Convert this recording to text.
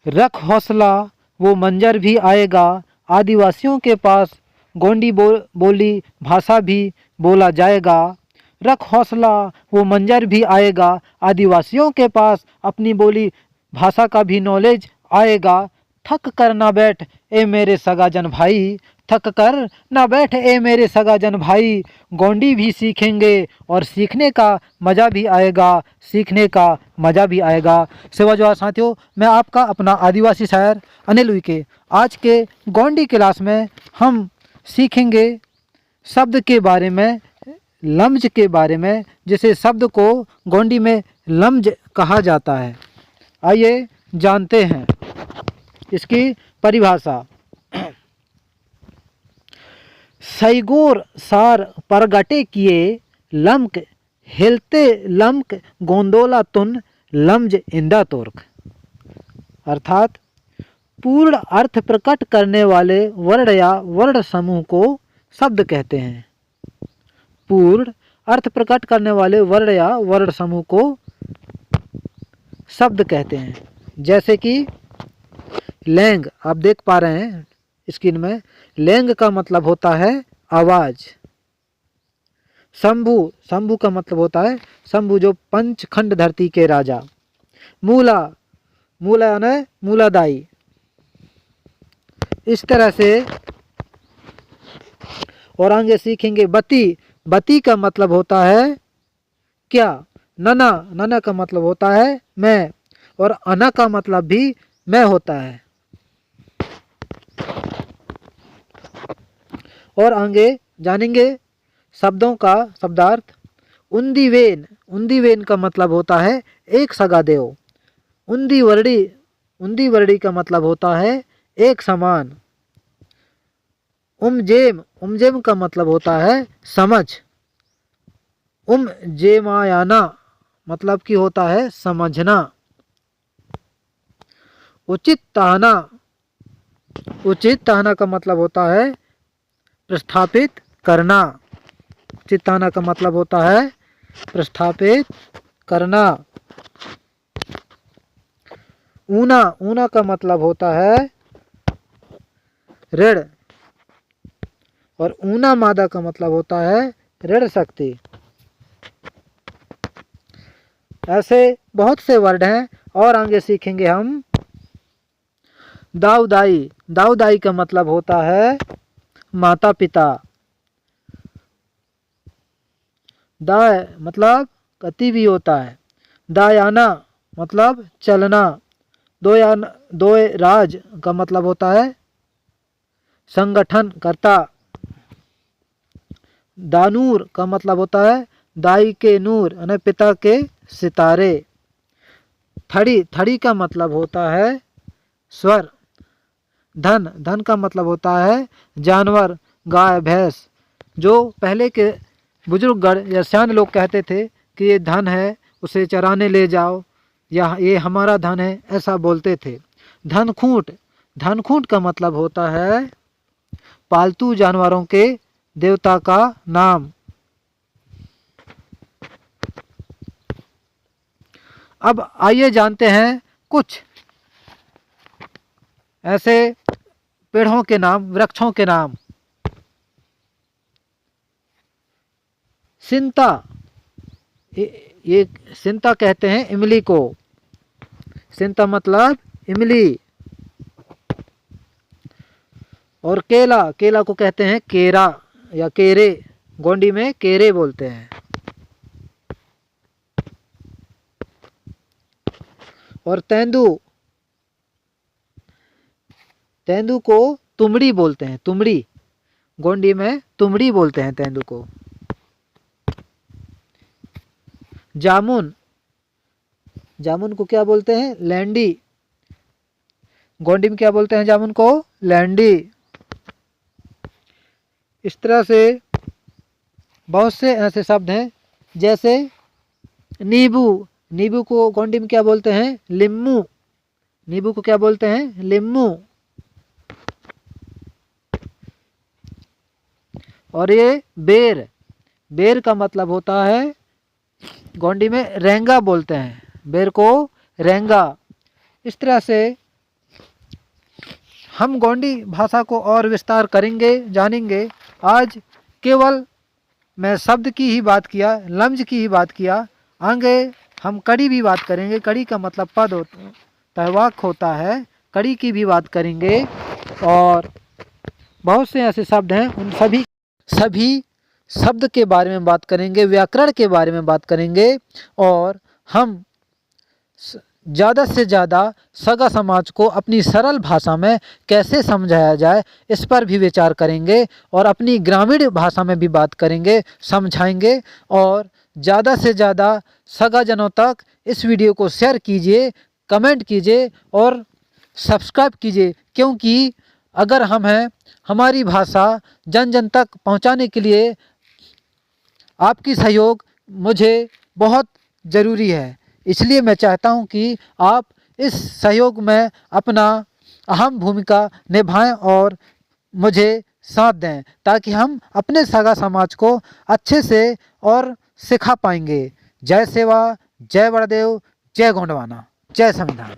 रख हौसला वो मंजर भी आएगा, आदिवासियों के पास गोंडी बोली भाषा भी बोला जाएगा। रख हौसला वो मंजर भी आएगा, आदिवासियों के पास अपनी बोली भाषा का भी नॉलेज आएगा। थक कर ना बैठ ए मेरे सगाजन भाई, थक कर ना बैठ ए मेरे सगाजन भाई, गोंडी भी सीखेंगे और सीखने का मज़ा भी आएगा, सीखने का मज़ा भी आएगा। सेवा जोहार साथियों, मैं आपका अपना आदिवासी शायर अनिल उइके। आज के गोंडी क्लास में हम सीखेंगे शब्द के बारे में, लम्ज के बारे में, जिसे शब्द को गोंडी में लम्ज कहा जाता है। आइए जानते हैं इसकी परिभाषा। सैगोर सार परगटे किए लम्क हिलते लम्क गोंदोला तुन लम्ज इंदा तुर्क। अर्थात पूर्ण अर्थ प्रकट करने वाले वर्ण या वर्ण समूह को शब्द कहते हैं। पूर्ण अर्थ प्रकट करने वाले वर्ण या वर्ण समूह को शब्द कहते हैं। जैसे कि लैंग, आप देख पा रहे हैं स्क्रीन में, लैंग का मतलब होता है आवाज। शंभु, शंभु का मतलब होता है शंभु, जो पंचखंड धरती के राजा। मूला, मूला यानी मूलादाई। इस तरह से और आगे सीखेंगे बती। बती का मतलब होता है क्या। नना, नना का मतलब होता है मैं, और अना का मतलब भी मैं होता है। और आगे जानेंगे शब्दों का शब्दार्थ। उन्दिवेन, उन्दिवेन का मतलब होता है एक सगा देव। उन्दिवर्णी, उन्दिवर्णी का मतलब होता है एक समान। उमजेम, उमजेम का मतलब होता है समझ। उमजेमायाना मतलब कि होता है समझना। उचित ताना, उचित ताना का मतलब होता है प्रस्थापित करना। उचित ताना का मतलब होता है प्रस्थापित करना। ऊना, ऊना का मतलब होता है ऋण, और ऊना मादा का मतलब होता है ऋण शक्ति। ऐसे बहुत से वर्ड हैं। और आगे सीखेंगे हम दाऊदाई। दाऊदाई का मतलब होता है माता पिता। दाय मतलब गति भी होता है। दायाना मतलब चलना। दो राज का मतलब होता है संगठन करता। दानूर का मतलब होता है दाई के नूर यानी पिता के सितारे। थड़ी, थड़ी का मतलब होता है स्वर। धन, धन का मतलब होता है जानवर, गाय भैंस। जो पहले के बुजुर्गगण या सियान लोग कहते थे कि ये धन है, उसे चराने ले जाओ, या ये हमारा धन है, ऐसा बोलते थे। धनखूंट, धनखूंट का मतलब होता है पालतू जानवरों के देवता का नाम। अब आइए जानते हैं कुछ ऐसे पेड़ों के नाम, वृक्षों के नाम। सिंता, ये सिंता कहते हैं इमली को। सिंता मतलब इमली। और केला, केला को कहते हैं केरा या केरे, गोंडी में केरे बोलते हैं। और तेंदू, तेंदू को तुमड़ी बोलते हैं। तुमड़ी, गोंडी में तुमड़ी बोलते हैं तेंदू को। जामुन, जामुन को क्या बोलते हैं, लैंडी। गोंडी में क्या बोलते हैं जामुन को, लैंडी। इस तरह से बहुत से ऐसे शब्द हैं। जैसे नींबू, नींबू को गोंडी में क्या बोलते हैं, लिम्मू। नींबू को क्या बोलते हैं, लिम्मू। और ये बेर, बेर का मतलब होता है गोंडी में रेंगा बोलते हैं, बेर को रेंगा। इस तरह से हम गोंडी भाषा को और विस्तार करेंगे, जानेंगे। आज केवल मैं शब्द की ही बात किया, लफ्ज़ की ही बात किया। आगे हम कड़ी भी बात करेंगे। कड़ी का मतलब पद होता है, वाक्य होता है। कड़ी की भी बात करेंगे और बहुत से ऐसे शब्द हैं, उन सभी शब्द के बारे में बात करेंगे, व्याकरण के बारे में बात करेंगे और हम ज़्यादा से ज़्यादा सगा समाज को अपनी सरल भाषा में कैसे समझाया जाए, इस पर भी विचार करेंगे और अपनी ग्रामीण भाषा में भी बात करेंगे, समझाएंगे। और ज़्यादा से ज़्यादा सगा जनों तक इस वीडियो को शेयर कीजिए, कमेंट कीजिए और सब्सक्राइब कीजिए, क्योंकि अगर हम हैं, हमारी भाषा जन जन तक पहुंचाने के लिए आपकी सहयोग मुझे बहुत ज़रूरी है। इसलिए मैं चाहता हूं कि आप इस सहयोग में अपना अहम भूमिका निभाएं और मुझे साथ दें, ताकि हम अपने सगा समाज को अच्छे से और सिखा पाएंगे। जय सेवा, जय बड़देव, जय गोंडवाना, जय संविधान।